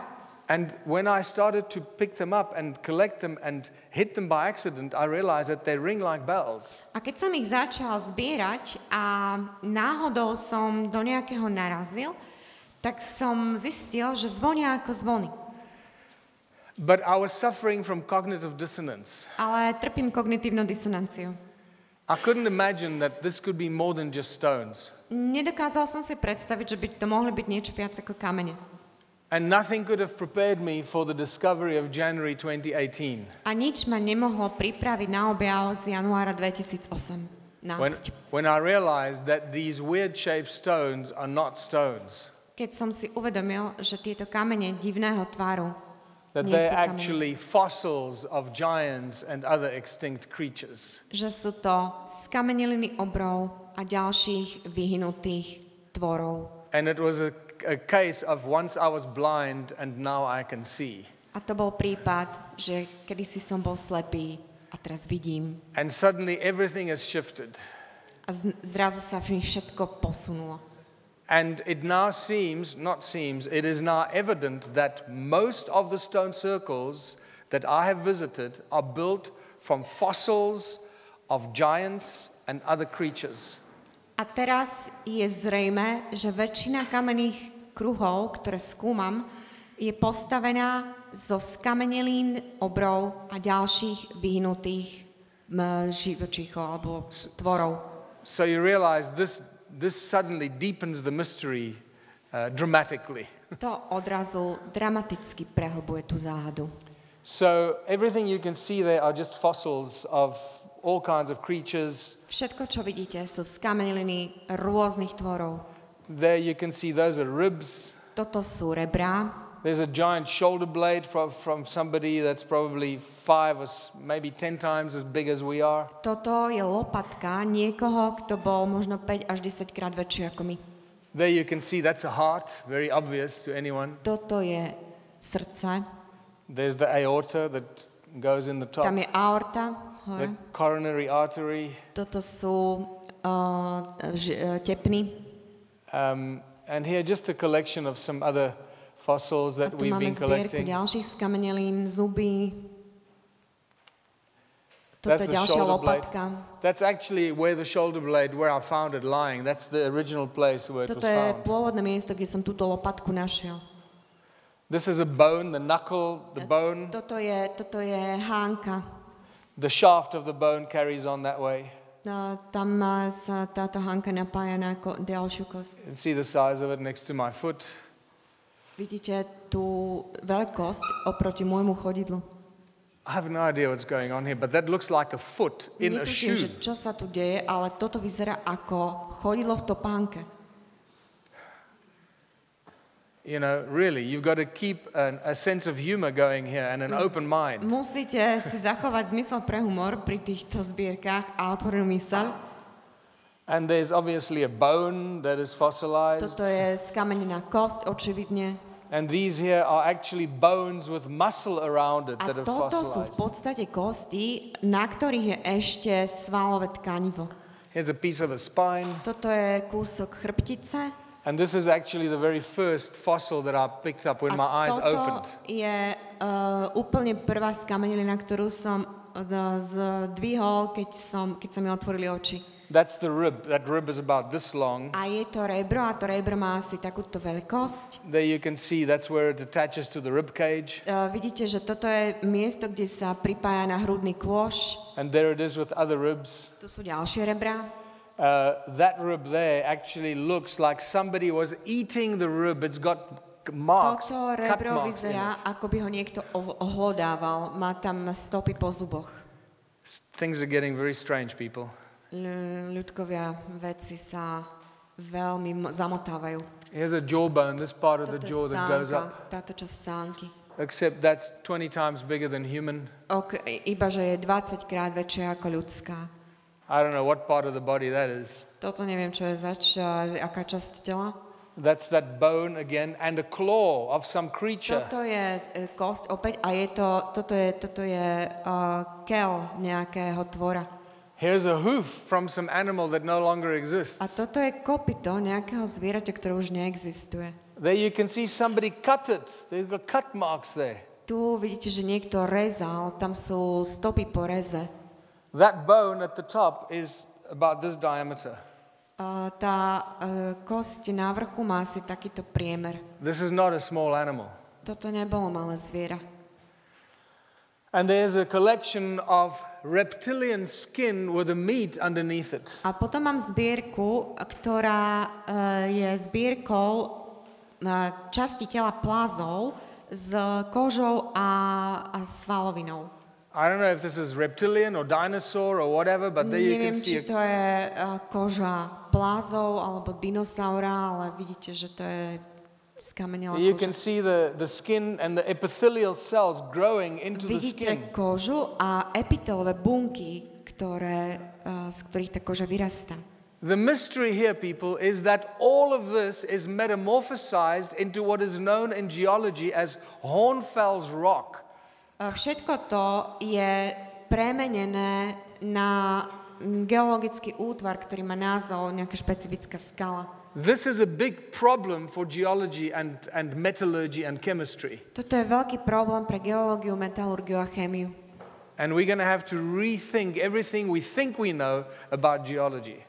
And when I started to pick them up and collect them and hit them by accident, I realized that they ring like bells. A keď som ich začal zbierať a náhodou som do nejakého narazil, tak som zistil, že zvonia ako zvony. But I was suffering from cognitive dissonance. Ale trpím kognitívnu disonanciu. I couldn't imagine that this could be more than just stones. Nedokázal som si predstaviť, že by to mohli byť niečo viac ako kamene. And nothing could have prepared me for the discovery of January 2018. A nič ma nemohlo pripraviť na objav z januára 2008. When I realized that these weird shaped stones are not stones. Keď som si uvedomil, že tieto kamene divného tvaru That they're actually fossils of giants and other extinct creatures. Že sú to skameneliny obrov a ďalších vyhynutých tvorov. And it was a case of once I was blind and now I can see. A to bol prípad, že kedysi som bol slepý a teraz vidím. And suddenly everything has shifted. A zrazu sa všetko posunulo. And it now it is now evident that most of the stone circles that I have visited are built from fossils of giants and other creatures. A teraz je zrejme, že väčšina kamenných kruhov, ktoré skúmam, je postavená zo skamenelín, obrov a ďalších vyhnutých živočíchov alebo tvorov. So you realize this suddenly deepens the mystery dramatically. To odrazu dramaticky prehlbuje tú záhadu. So everything you can see there are just fossils of all kinds of creatures. Všetko, čo vidíte, sú skameneliny rôznych tvorov. There you can see those are ribs. Toto sú rebrá. There's a giant shoulder blade from somebody that's probably 5 or maybe 10 times as big as we are. Toto je lopatka niekoho, kto bol možno 5 až 10 krát väčší ako my. There you can see that's a heart, very obvious to anyone. Toto je srdce. There's the aorta that goes in the top. Tam je aorta, hore. The coronary artery. Toto sú tepny. And here just a collection of some other fossils that we've been collecting. A tu máme zbierku ďalších skamenelín, zuby. Toto je ďalšia lopatka. That's actually where the shoulder blade, where I found it lying. That's the original place where it was found. Toto je pôvodné miesto, kde som túto lopatku našiel. This is a bone, the knuckle, the bone. Toto je hánka. The shaft of the bone carries on that way. Tam sa táto hánka napája na ďalšiu kosť. You can see the size of it next to my foot. Vidíte tú veľkosť oproti môjmu chodidlu. I have no idea what's going on here, but that looks like a foot in a shoe. Netuším, čo sa tu deje, ale toto vyzerá ako chodidlo v topánke. You know, really, you've got to keep a sense of humor going here and an open mind. Musíte si zachovať zmysel pre humor pri týchto zbierkach a otvorenú myseľ. And there's obviously a bone that is fossilized. Toto je skamenená kosť, očividne. And these here are actually bones with muscle around it that are fossilized. A toto sú v podstate kosti, na ktorých je ešte svalové tkanivo. Here's a piece of a spine. Toto je kúsok chrbtice. And this is actually the very first fossil that I picked up when my eyes opened. A toto je úplne prvá skamenelina, ktorú som zdvihol, keď sa mi otvorili oči. That's the rib. That rib is about this long. A je to rebro, a to rebro má asi takúto veľkosť. There you can see that's where it attaches to the rib cage. Vidíte, že toto je miesto, kde sa pripája na hrudný kôš. And there it is with other ribs. Tu sú ďalšie rebrá. That rib there actually looks like somebody was eating the rib. It's got marks, toto cut rebro marks in vyzerá, it. ako by ho niekto ohlodával. Má tam stopy po zuboch. Things are getting very strange, people. Ľudkovia, veci sa veľmi zamotávajú. Here's a jawbone, this part of the jaw that goes up. Táto časť sánky. Except that's 20 times bigger than human. Iba, že je 20 krát väčšia ako ľudská. I don't know what part of the body that is. Toto neviem, čo je aká časť tela. That's that bone again, and a claw of some creature. Toto je kosť opäť a toto je keľ nejakého tvora. Here's a hoof from some animal that no longer exists. A toto je kopyto nejakého zvieraťa, ktoré už neexistuje. There you can see somebody cut it. They've got cut marks there. Tu vidíte, že niekto rezal, tam sú stopy po reze. That bone at the top is about this diameter. Tá kosť na vrchu má asi takýto priemer. This is not a small animal. Toto nebolo malé zviera. And there's a collection of reptilian skin with the meat underneath it. A potom mám zbierku, ktorá je zbierkou časti tela plazov s kožou a svalovinou. I don't know if this is reptilian or dinosaur or whatever, but there you can Neviem, see či to je koža plázov alebo dinosaura, ale vidíte, že to je skamenelá you can koža. see the skin and the epithelial cells growing into the Vidíte skin. kožu a epitelové bunky, z ktorých tá koža vyrastá. The mystery here, people, is that all of this is metamorphosized into what is known in geology as Hornfels rock. Všetko to je premenené na geologický útvar, ktorý má názov nejaká špecifická skala. This is a big problem for geology and metallurgy and chemistry. Toto je veľký problém pre geológiu, metalurgiu a chémiu. And we're going to have to rethink everything we think we know about geology.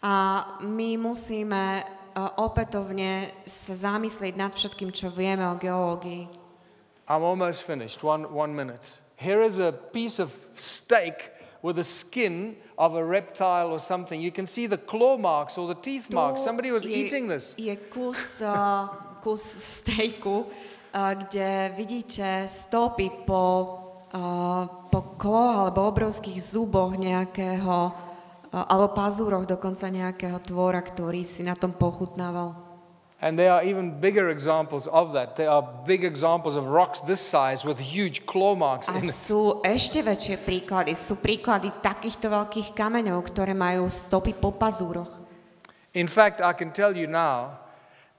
A my musíme opätovne sa zamyslieť nad všetkým, čo vieme o geológii. I'm almost finished. One minute. Here is a piece of steak with the skin of a reptile or something. You can see the claw marks or the teeth marks. Somebody was eating this. Je kus stejku, kde vidíte stopy po kloch alebo obrovských zuboch nejakého, alebo pazúroch dokonca nejakého tvora, ktorý si na tom pochutnával. And there are even bigger examples of that. There are big examples of rocks this size with huge claw marks in A it. sú ešte väčšie príklady. Sú príklady takýchto veľkých kameňov, ktoré majú stopy po pazúroch. In fact, I can tell you now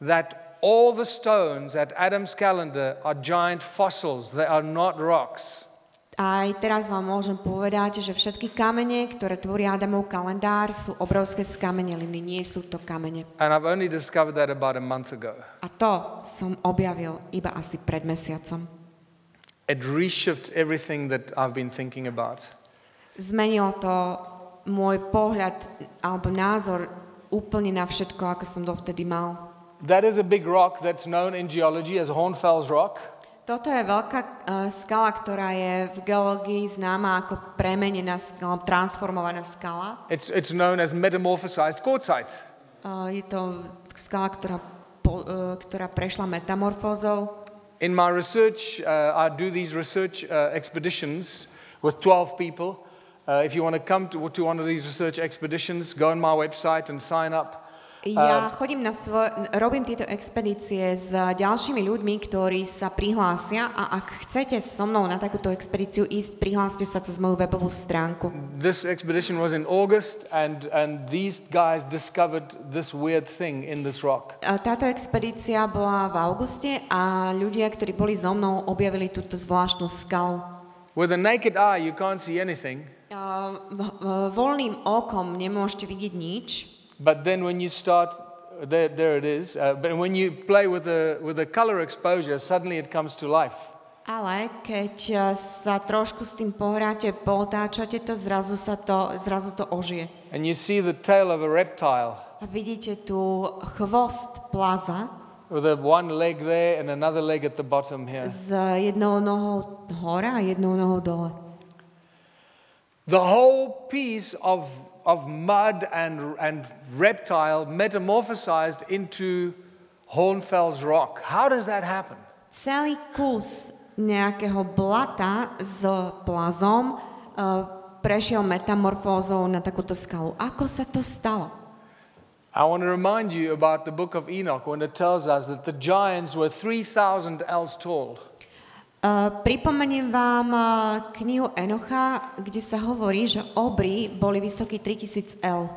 that all the stones at Adam's calendar are giant fossils. They are not rocks. Aj teraz vám môžem povedať, že všetky kamene, ktoré tvoria Adamov kalendár, sú obrovské skameneliny, nie sú to kamene. And I've only discovered that about a month ago. A to som objavil iba asi pred mesiacom. It reshifts everything that I've been thinking about. Zmenilo to môj pohľad alebo názor úplne na všetko, ako som dovtedy mal. That is a big rock that's known in geology as Hornfels rock. Toto je veľká skala, ktorá je v geológii známa ako premenená skala, transformovaná skala. It's known as metamorphosized quartzite. Je to skala, ktorá prešla metamorfózou. In my research, I do these research expeditions with 12 people. If you want to come to one of these research expeditions, go on my website and sign up. Ja robím tieto expedície s ďalšími ľuďmi, ktorí sa prihlásia a ak chcete so mnou na takúto expedíciu ísť, prihláste sa cez moju webovú stránku. This expedition was in August and these guys discovered this weird thing in this rock. Táto expedícia bola v auguste a ľudia, ktorí boli so mnou, objavili túto zvláštnu skalu. With the naked eye you can't see anything. Voľným okom nemôžete vidieť nič. But then when you start, there it is. But when you play with the color exposure, suddenly it comes to life. Ale keď sa trošku s tým pohráte, potáčate to, zrazu to ožije. And you see the tail of a reptile. A vidíte tu chvost plaza. With one leg there and another leg at the bottom here. S jednou nohou hore a jednou nohou dole. The whole piece of mud and reptile metamorphosized into Hornfels rock. How does that happen? Celý kus nejakého blata s plazom prešiel metamorfózou na takúto skalu. Ako sa to stalo? I want to remind you about the book of Enoch when it tells us that the giants were 3,000 ells tall. Pripomeniem vám knihu Enocha, kde sa hovorí, že obry boli vysokí 3000 L.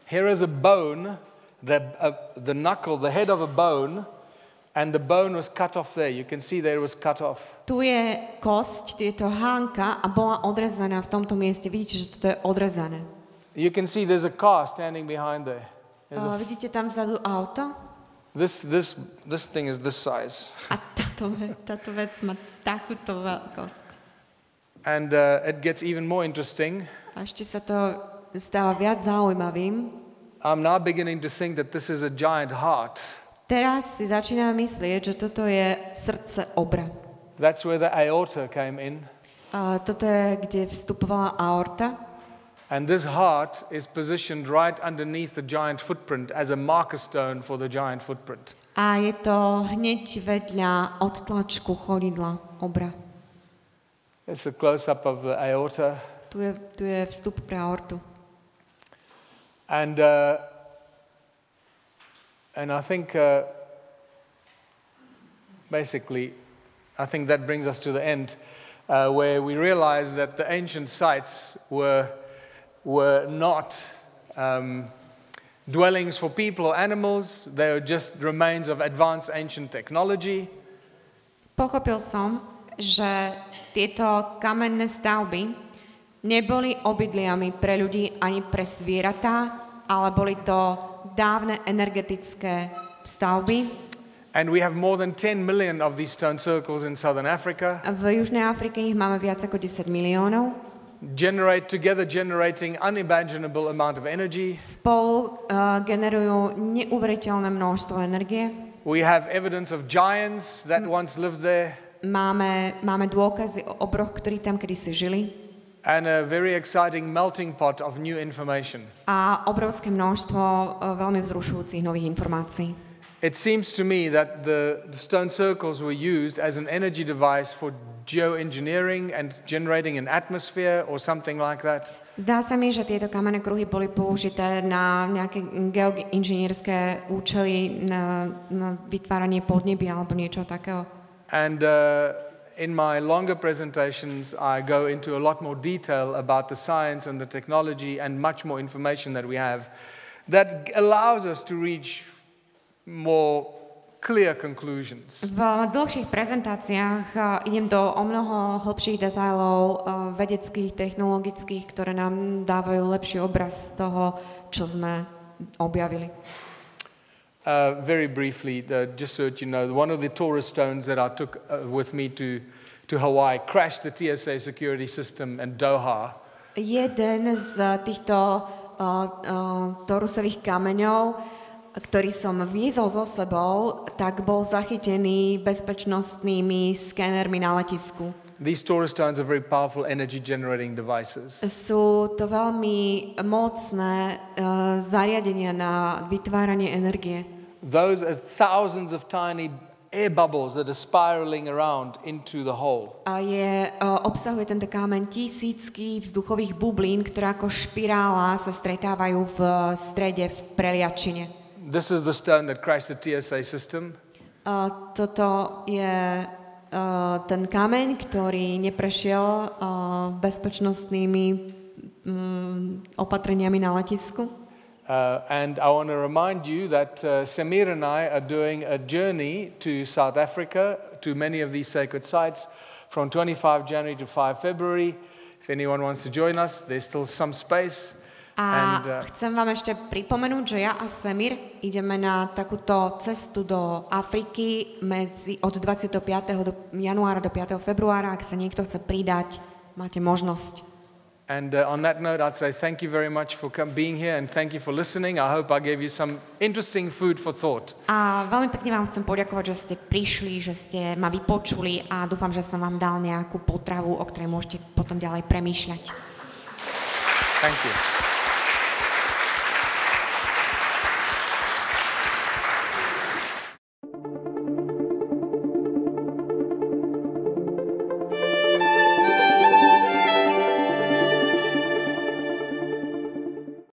Here is a bone the knuckle, the head of a bone, and the bone was cut off there. You can see there it was cut off. Tu je kosť, je to hánka a bola odrezaná v tomto mieste. Vidíte, že toto je odrezané. You can see there's a car standing behind there. Vidíte tam vzadu auto? This thing is this size. A táto vec má takúto veľkosť. And it gets even more interesting. A ešte sa to stáva viac zaujímavým. I'm now beginning to think that this is a giant heart. Teraz si začíname myslieť, že toto je srdce obra. That's where the aorta came in. Toto je, kde vstupovala aorta. And this heart is positioned right underneath the giant footprint as a marker stone for the giant footprint. A je to hneď vedľa odtlačku chodidla obra. It's a close-up of the aorta. Tu je vstup pre aortu. And I think basically, I think that brings us to the end, where we realize that the ancient sites were not dwellings for people or animals. They were just remains of advanced ancient technology. Pochopil som, že tieto kamenné stavby neboli obydliami pre ľudí ani pre zvieratá, ale boli to dávne energetické stavby. And we have more than 10 million of these stone circles in southern Africa. V Južnej Afrike ich máme viac ako 10 miliónov. Generating unimaginable amount of energy. Spolu generujú neuveriteľné množstvo energie. We have evidence of giants that once lived there. Máme dôkazy o obroch, ktorí tam kedysi žili. And a very exciting melting pot of new information. A obrovské množstvo veľmi vzrušujúcich nových informácií. It seems to me that the stone circles were used as an energy device for geoengineering and generating an atmosphere or something like that. Zdá sa mi, že tieto kamenné kruhy boli použité na nejaké geoinžinierské účely, na vytváranie podnebia alebo niečo takého. And in my longer presentations, I go into a lot more detail about the science and the technology and much more information that we have that allows us to reach more clear conclusions. V dlhších prezentáciách idem do o mnoho hlbších detailov vedeckých, technologických, ktoré nám dávajú lepší obraz toho, čo sme objavili. Very briefly, just so that you know, one of the Taurus stones that I took with me to Hawaii crashed the TSA security system in Doha. Jeden z týchto Taurusových kameňov, ktorý som viezol so sebou, tak bol zachytený bezpečnostnými skénermi na letisku. These Taurus stones are very powerful energy generating devices. Sú to veľmi mocné zariadenia na vytváranie energie. Those are thousands of tiny air bubbles that are spiraling around into the hole. A obsahuje tento kámeň tisícky vzduchových bublín, ktoré ako špirála sa stretávajú v strede v preliačine. This is the stone that crashed the TSA system. Toto je ten kameň, ktorý neprešiel bezpečnostnými opatreniami na letisku. And I want to remind you that Samir and I are doing a journey to South Africa, to many of these sacred sites, from 25 January to 5 February. If anyone wants to join us, there's still some space. A chcem vám ešte pripomenúť, že ja a Semir ideme na takúto cestu do Afriky od 25. januára do 5. februára. Ak sa niekto chce pridať, máte možnosť. And on that note, I'd say thank you very much for being here and thank you for listening. I hope I gave you some interesting food for thought. A veľmi pekne vám chcem poďakovať, že ste prišli, že ste ma vypočuli a dúfam, že som vám dal nejakú potravu, o ktorej môžete potom ďalej premýšľať. Thank you.